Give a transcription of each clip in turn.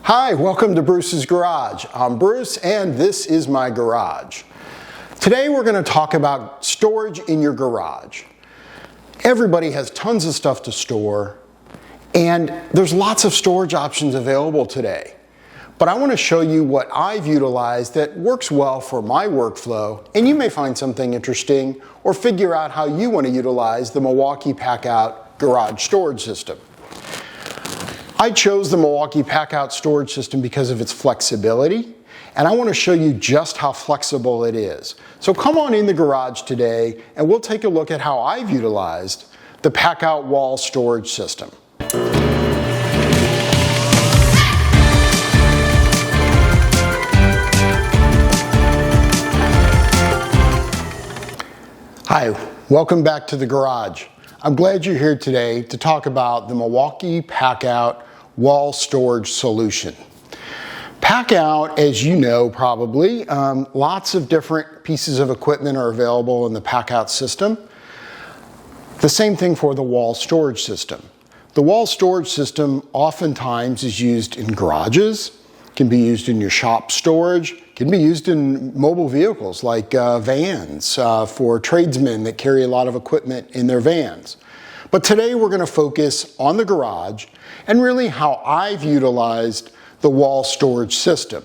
Hi, welcome to Bruce's Garage. I'm Bruce and this is my garage. Today we're going to talk about storage in your garage. Everybody has tons of stuff to store and there's lots of storage options available today. But I want to show you what I've utilized that works well for my workflow, and you may find something interesting or figure out how you want to utilize the Milwaukee Packout Garage storage system. I chose the Milwaukee Packout storage system because of its flexibility, and I want to show you just how flexible it is. So come on in the garage today and we'll take a look at how I've utilized the Packout wall storage system. Hi, welcome back to the garage. I'm glad you're here today to talk about the Milwaukee Packout wall storage solution. Packout, as you know probably, lots of different pieces of equipment are available in the Packout system. The same thing for the wall storage system. The wall storage system oftentimes is used in garages, can be used in your shop storage, can be used in mobile vehicles like vans for tradesmen that carry a lot of equipment in their vans. But today we're going to focus on the garage and really how I've utilized the wall storage system.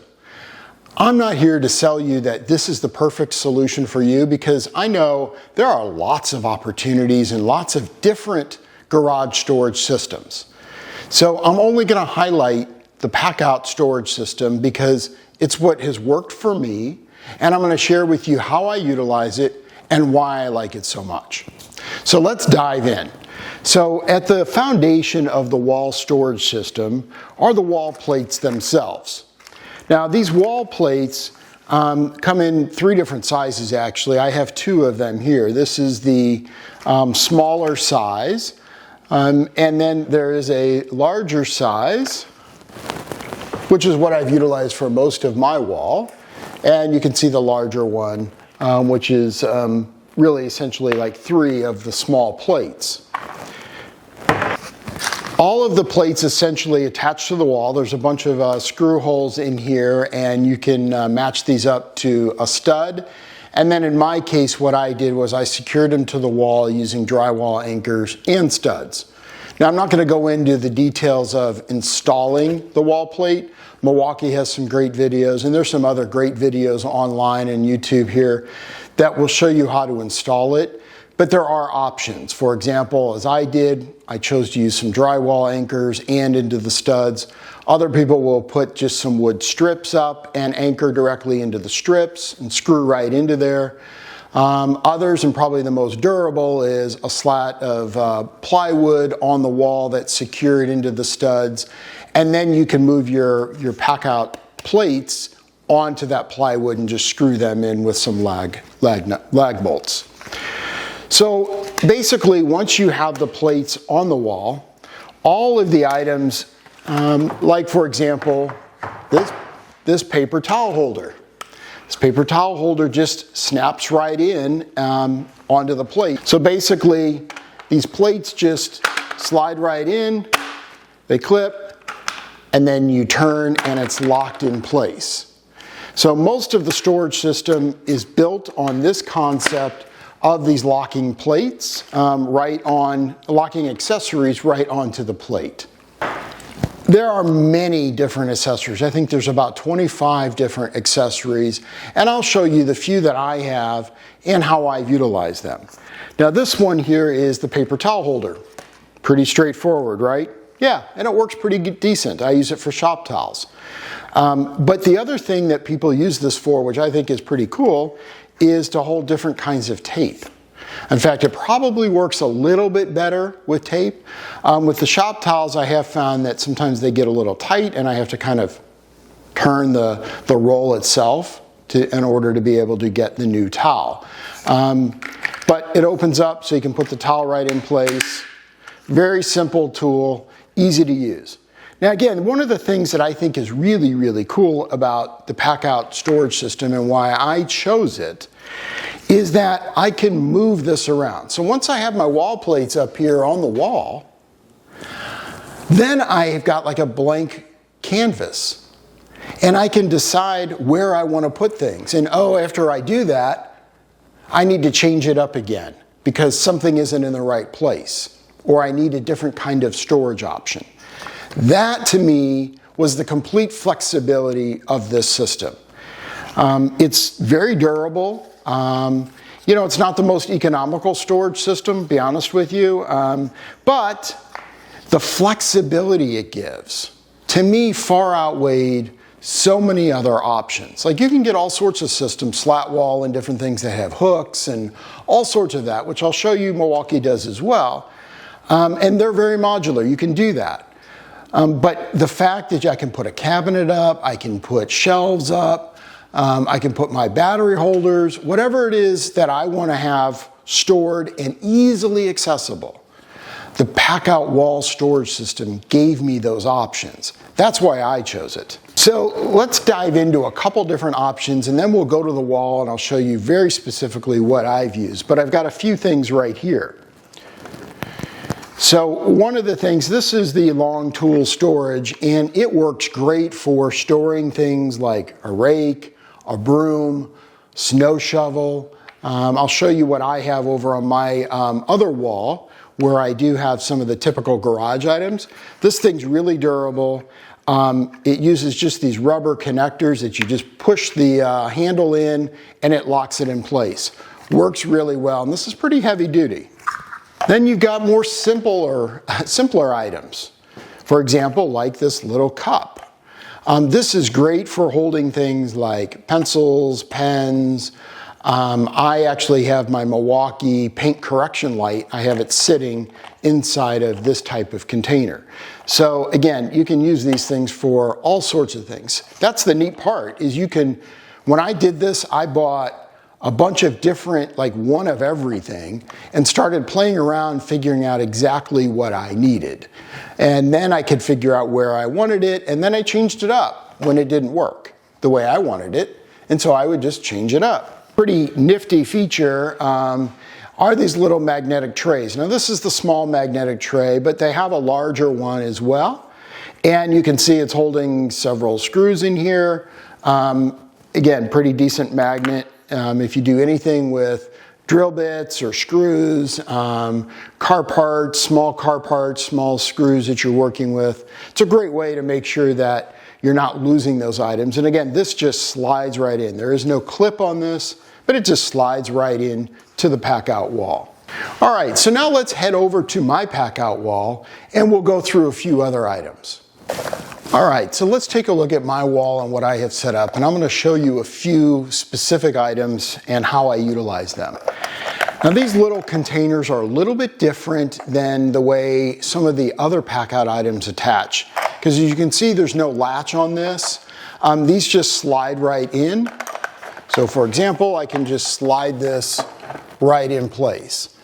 I'm not here to sell you that this is the perfect solution for you, because I know there are lots of opportunities and lots of different garage storage systems. So I'm only going to highlight the Packout storage system because it's what has worked for me, and I'm going to share with you how I utilize it and why I like it so much. So let's dive in. So at the foundation of the wall storage system are the wall plates themselves. Now these wall plates come in three different sizes actually. I have two of them here. This is the smaller size, and then there is a larger size, which is what I've utilized for most of my wall. And you can see the larger one, which is really essentially like three of the small plates. All of the plates essentially attached to the wall. There's a bunch of screw holes in here, and you can match these up to a stud. And then in my case, what I did was I secured them to the wall using drywall anchors and studs. Now I'm not going to go into the details of installing the wall plate. Milwaukee has some great videos, and there's some other great videos online and YouTube here that will show you how to install it. But there are options. For example, as I did, I chose to use some drywall anchors and into the studs. Other people will put just some wood strips up and anchor directly into the strips and screw right into there. Others, and probably the most durable, is a slat of plywood on the wall that's secured into the studs. And then you can move your Packout plates onto that plywood and just screw them in with some lag bolts. So basically, once you have the plates on the wall, all of the items, like for example, this paper towel holder. This paper towel holder just snaps right in onto the plate. So basically, these plates just slide right in, they clip, and then you turn and it's locked in place. So most of the storage system is built on this concept of these locking plates, locking accessories right onto the plate. There are many different accessories. I think there's about 25 different accessories, and I'll show you the few that I have and how I've utilized them. Now this one here is the paper towel holder. Pretty straightforward, right? Yeah, and it works pretty decent. I use it for shop towels. But the other thing that people use this for, which I think is pretty cool, is to hold different kinds of tape. In fact, it probably works a little bit better with tape. With the shop towels, I have found that sometimes they get a little tight and I have to kind of turn the roll itself in order to be able to get the new towel. But it opens up so you can put the towel right in place. Very simple tool, easy to use. Now again, one of the things that I think is really, really cool about the Packout storage system and why I chose it is that I can move this around. So once I have my wall plates up here on the wall, then I've got like a blank canvas. And I can decide where I want to put things. And oh, after I do that, I need to change it up again because something isn't in the right place, or I need a different kind of storage option. That, to me, was the complete flexibility of this system. It's very durable. You know, it's not the most economical storage system, to be honest with you, but the flexibility it gives, to me, far outweighed so many other options. Like, you can get all sorts of systems, slat wall and different things that have hooks and all sorts of that, which I'll show you Milwaukee does as well. And they're very modular. You can do that. But the fact that I can put a cabinet up, I can put shelves up, I can put my battery holders, whatever it is that I want to have stored and easily accessible. The Packout wall storage system gave me those options. That's why I chose it. So let's dive into a couple different options, and then we'll go to the wall and I'll show you very specifically what I've used. But I've got a few things right here. So one of the things, this is the long tool storage, and it works great for storing things like a rake, a broom, snow shovel. I'll show you what I have over on my other wall, where I do have some of the typical garage items. This thing's really durable. It uses just these rubber connectors that you just push the handle in and it locks it in place. Works really well, and this is pretty heavy duty. Then you've got more simpler items. For example, like this little cup. This is great for holding things like pencils, pens. I actually have my Milwaukee paint correction light. I have it sitting inside of this type of container. So again, you can use these things for all sorts of things. That's the neat part, is you can, when I did this, I bought a bunch of different, like one of everything, and started playing around figuring out exactly what I needed. And then I could figure out where I wanted it, and then I changed it up when it didn't work the way I wanted it, and so I would just change it up. Pretty nifty feature are these little magnetic trays. Now this is the small magnetic tray, but they have a larger one as well. And you can see it's holding several screws in here. Again, pretty decent magnet. If you do anything with drill bits or screws, car parts, small screws that you're working with, it's a great way to make sure that you're not losing those items. And again, this just slides right in. There is no clip on this, but it just slides right in to the Packout wall. All right, so now let's head over to my Packout wall and we'll go through a few other items. All right, so let's take a look at my wall and what I have set up, and I'm going to show you a few specific items and how I utilize them. Now these little containers are a little bit different than the way some of the other Packout items attach, because as you can see, there's no latch on this. These just slide right in. So for example, I can just slide this right in place.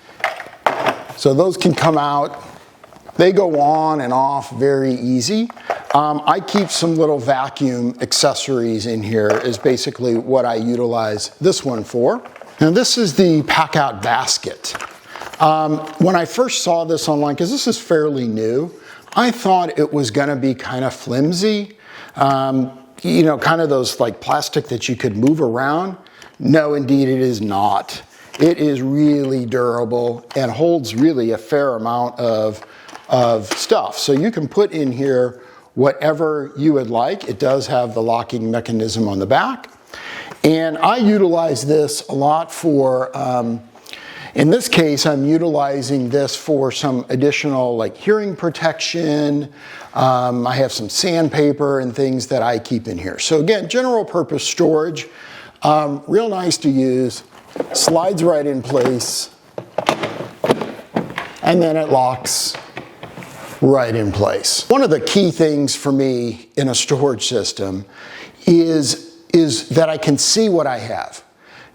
So those can come out. They go on and off very easy. I keep some little vacuum accessories in here is basically what I utilize this one for. Now this is the Packout basket. When I first saw this online, because this is fairly new, I thought it was gonna be kind of flimsy. You know, kind of those like plastic that you could move around. No, indeed it is not. It is really durable and holds really a fair amount of stuff. So you can put in here whatever you would like. It does have the locking mechanism on the back. And I utilize this a lot for, in this case, I'm utilizing this for some additional like hearing protection. I have some sandpaper and things that I keep in here. So again, general purpose storage, real nice to use, slides right in place, and then it locks right in place. One of the key things for me in a storage system is that I can see what I have.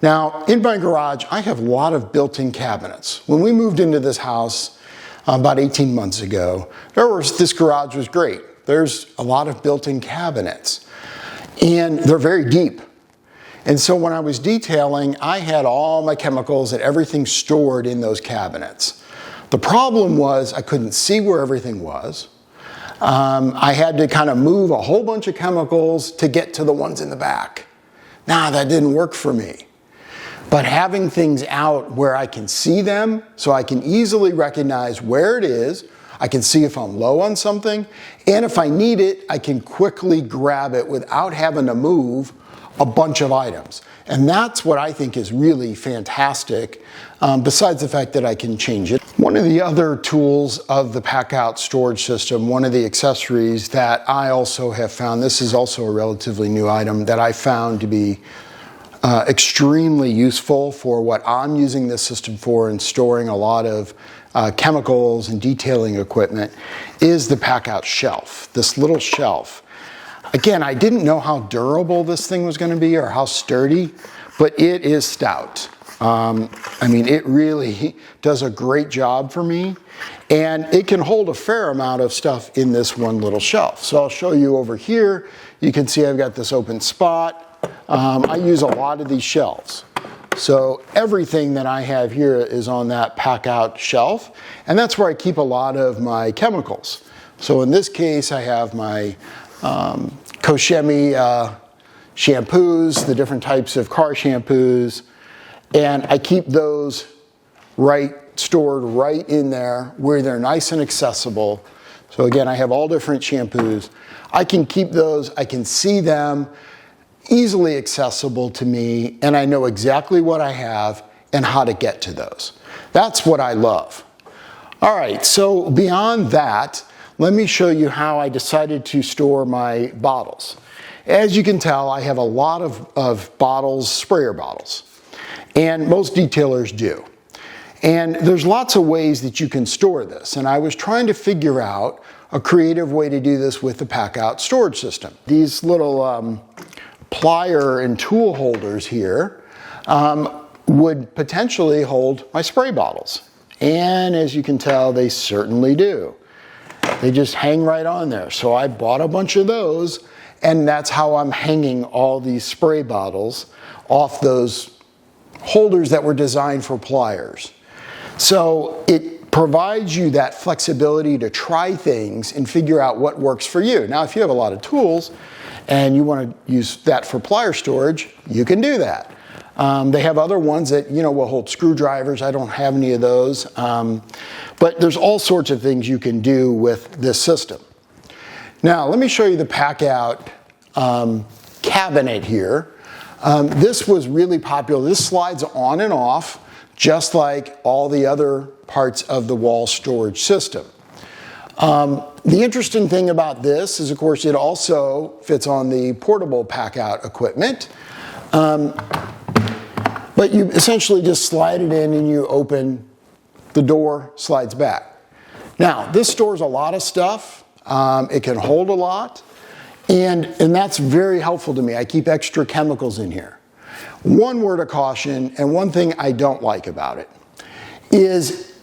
Now, in my garage, I have a lot of built-in cabinets. When we moved into this house about 18 months ago, this garage was great. There's a lot of built-in cabinets, and they're very deep. And so when I was detailing, I had all my chemicals and everything stored in those cabinets. The problem was I couldn't see where everything was. I had to kind of move a whole bunch of chemicals to get to the ones in the back. Nah, that didn't work for me. But having things out where I can see them, so I can easily recognize where it is, I can see if I'm low on something, and if I need it, I can quickly grab it without having to move a bunch of items. And that's what I think is really fantastic, besides the fact that I can change it. One of the other tools of the Packout storage system, one of the accessories that I also have found, this is also a relatively new item that I found to be extremely useful for what I'm using this system for and storing a lot of chemicals and detailing equipment, is the Packout shelf, this little shelf. Again, I didn't know how durable this thing was going to be or how sturdy, but it is stout. I mean, it really does a great job for me, and it can hold a fair amount of stuff in this one little shelf. So I'll show you over here. You can see I've got this open spot. I use a lot of these shelves. So everything that I have here is on that Packout shelf, and that's where I keep a lot of my chemicals. So in this case, I have my Koshemi shampoos, the different types of car shampoos, and I keep those stored right in there where they're nice and accessible. So again, I have all different shampoos. I can keep those, I can see them, easily accessible to me, and I know exactly what I have and how to get to those. That's what I love. All right, so beyond that, let me show you how I decided to store my bottles. As you can tell, I have a lot of bottles, sprayer bottles, and most detailers do. And there's lots of ways that you can store this, and I was trying to figure out a creative way to do this with the Packout storage system. These little plier and tool holders here would potentially hold my spray bottles. And as you can tell, they certainly do. They just hang right on there. So I bought a bunch of those, and that's how I'm hanging all these spray bottles off those holders that were designed for pliers. So it provides you that flexibility to try things and figure out what works for you. Now, if you have a lot of tools and you want to use that for plier storage, you can do that. They have other ones that, will hold screwdrivers. I don't have any of those. But there's all sorts of things you can do with this system. Now, let me show you the Packout cabinet here. This was really popular. This slides on and off, just like all the other parts of the wall storage system. The interesting thing about this is, of course, it also fits on the portable Packout equipment. But you essentially just slide it in and you open, the door slides back. Now, this stores a lot of stuff. It can hold a lot, and that's very helpful to me. I keep extra chemicals in here. One word of caution, and one thing I don't like about it, is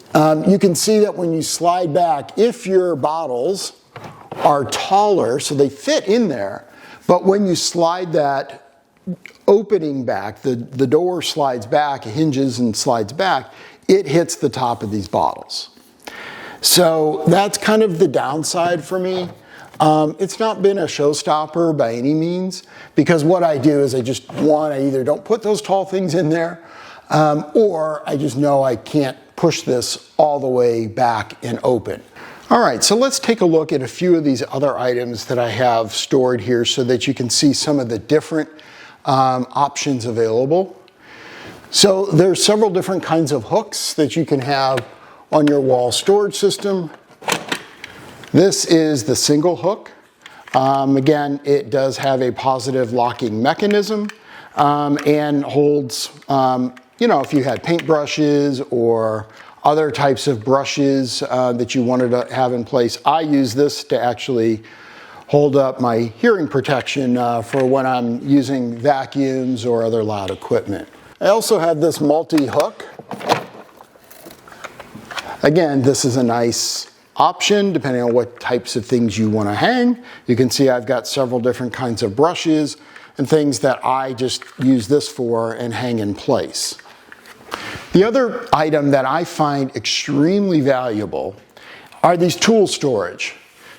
you can see that when you slide back, if your bottles are taller, so they fit in there, but when you slide that opening back, the door slides back, it hinges and slides back, it hits the top of these bottles. So that's kind of the downside for me. It's not been a showstopper by any means, because what I do is I either don't put those tall things in there, or I just know I can't push this all the way back and open. All right, so let's take a look at a few of these other items that I have stored here so that you can see some of the different options available. So there's several different kinds of hooks that you can have on your wall storage system. This is the single hook. Again, it does have a positive locking mechanism and holds, if you had paintbrushes or other types of brushes that you wanted to have in place. I use this to actually hold up my hearing protection for when I'm using vacuums or other loud equipment. I also have this multi-hook. Again, this is a nice option depending on what types of things you want to hang. You can see I've got several different kinds of brushes and things that I just use this for and hang in place. The other item that I find extremely valuable are these tool storage.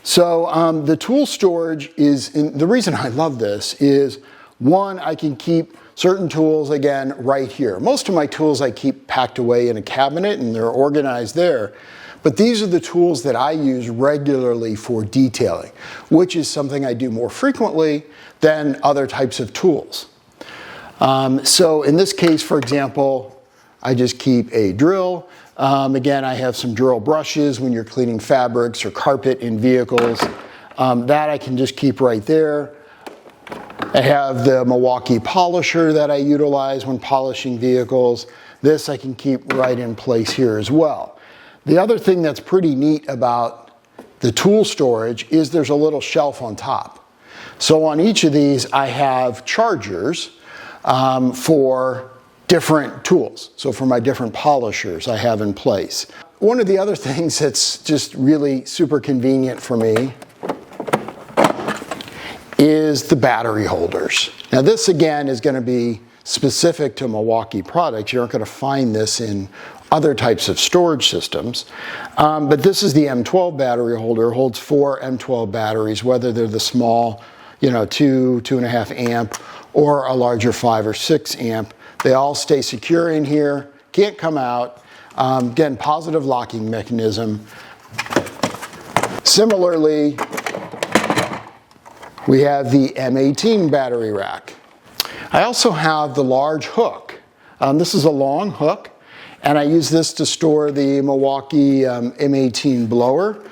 So the tool storage is, the reason I love this is, one, I can keep certain tools, again, right here. Most of my tools I keep packed away in a cabinet and they're organized there. But these are the tools that I use regularly for detailing, which is something I do more frequently than other types of tools. So in this case, for example, I just keep a drill. Again, I have some drill brushes when you're cleaning fabrics or carpet in vehicles. That I can just keep right there. I have the Milwaukee polisher that I utilize when polishing vehicles. This I can keep right in place here as well. The other thing that's pretty neat about the tool storage is there's a little shelf on top. So on each of these I have chargers for different tools. So for my different polishers I have in place. One of the other things that's just really super convenient for me is the battery holders. Now this again is going to be specific to Milwaukee products. You aren't going to find this in other types of storage systems. But this is the M12 battery holder. It holds 4 M12 batteries, whether they're the small, 2.5 amp, or a larger 5 or 6 amp. They all stay secure in here, can't come out. Again, positive locking mechanism. Similarly, we have the M18 battery rack. I also have the large hook. This is a long hook, and I use this to store the Milwaukee M18 blower.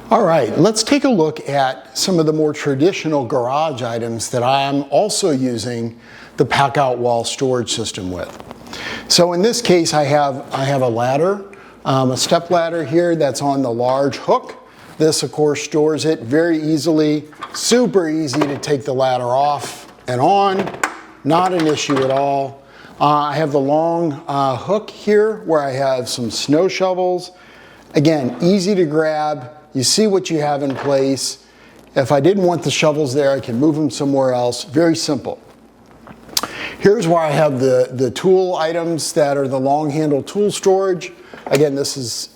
All right, let's take a look at some of the more traditional garage items that I'm also using the Packout wall storage system with. So in this case, I have a ladder, a step ladder here that's on the large hook. This, of course, stores it very easily, super easy to take the ladder off and on, not an issue at all. I have the long hook here where I have some snow shovels. Again, easy to grab. You see what you have in place. If I didn't want the shovels there, I can move them somewhere else. Very simple. Here's where I have the tool items that are the long handle tool storage. Again, this is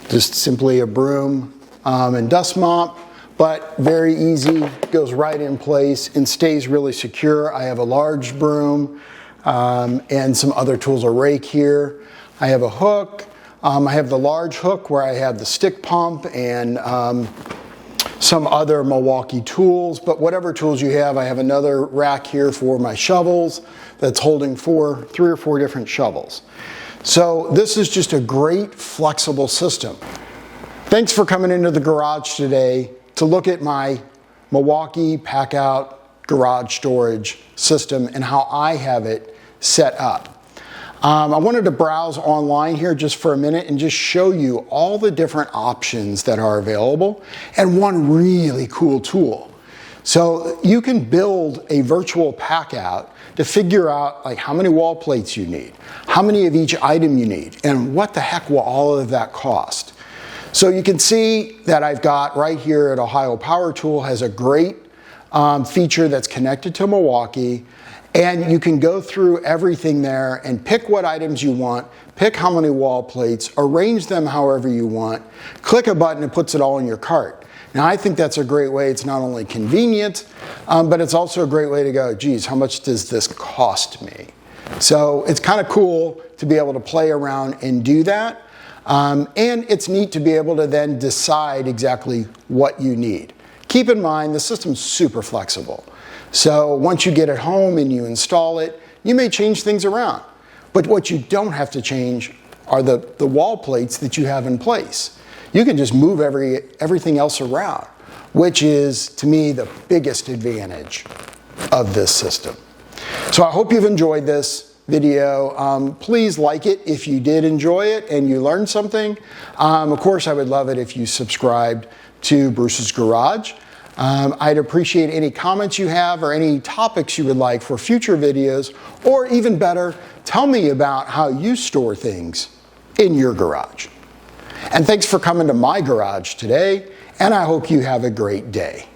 just simply a broom and dust mop, but very easy, goes right in place and stays really secure. I have a large broom and some other tools, a rake here. I have a hook. I have the large hook where I have the stick pump and some other Milwaukee tools, but whatever tools you have, I have another rack here for my shovels that's holding 3 or 4 different shovels. So this is just a great flexible system. Thanks for coming into the garage today to look at my Milwaukee Packout garage storage system and how I have it set up. I wanted to browse online here just for a minute and just show you all the different options that are available and one really cool tool. So you can build a virtual Packout to figure out like how many wall plates you need, how many of each item you need, and what the heck will all of that cost. So you can see that I've got right here at Ohio Power Tool has a great feature that's connected to Milwaukee. And you can go through everything there and pick what items you want, pick how many wall plates, arrange them however you want, click a button, it puts it all in your cart. Now I think that's a great way. It's not only convenient, but it's also a great way to go, geez, how much does this cost me? So it's kind of cool to be able to play around and do that. And it's neat to be able to then decide exactly what you need. Keep in mind, the system's super flexible. So once you get it home and you install it, you may change things around. But what you don't have to change are the wall plates that you have in place. You can just move everything else around, which is, to me, the biggest advantage of this system. So I hope you've enjoyed this video. Please like it if you did enjoy it and you learned something. Of course, I would love it if you subscribed to Bruce's Garage. I'd appreciate any comments you have or any topics you would like for future videos, or even better, tell me about how you store things in your garage. And thanks for coming to my garage today, and I hope you have a great day.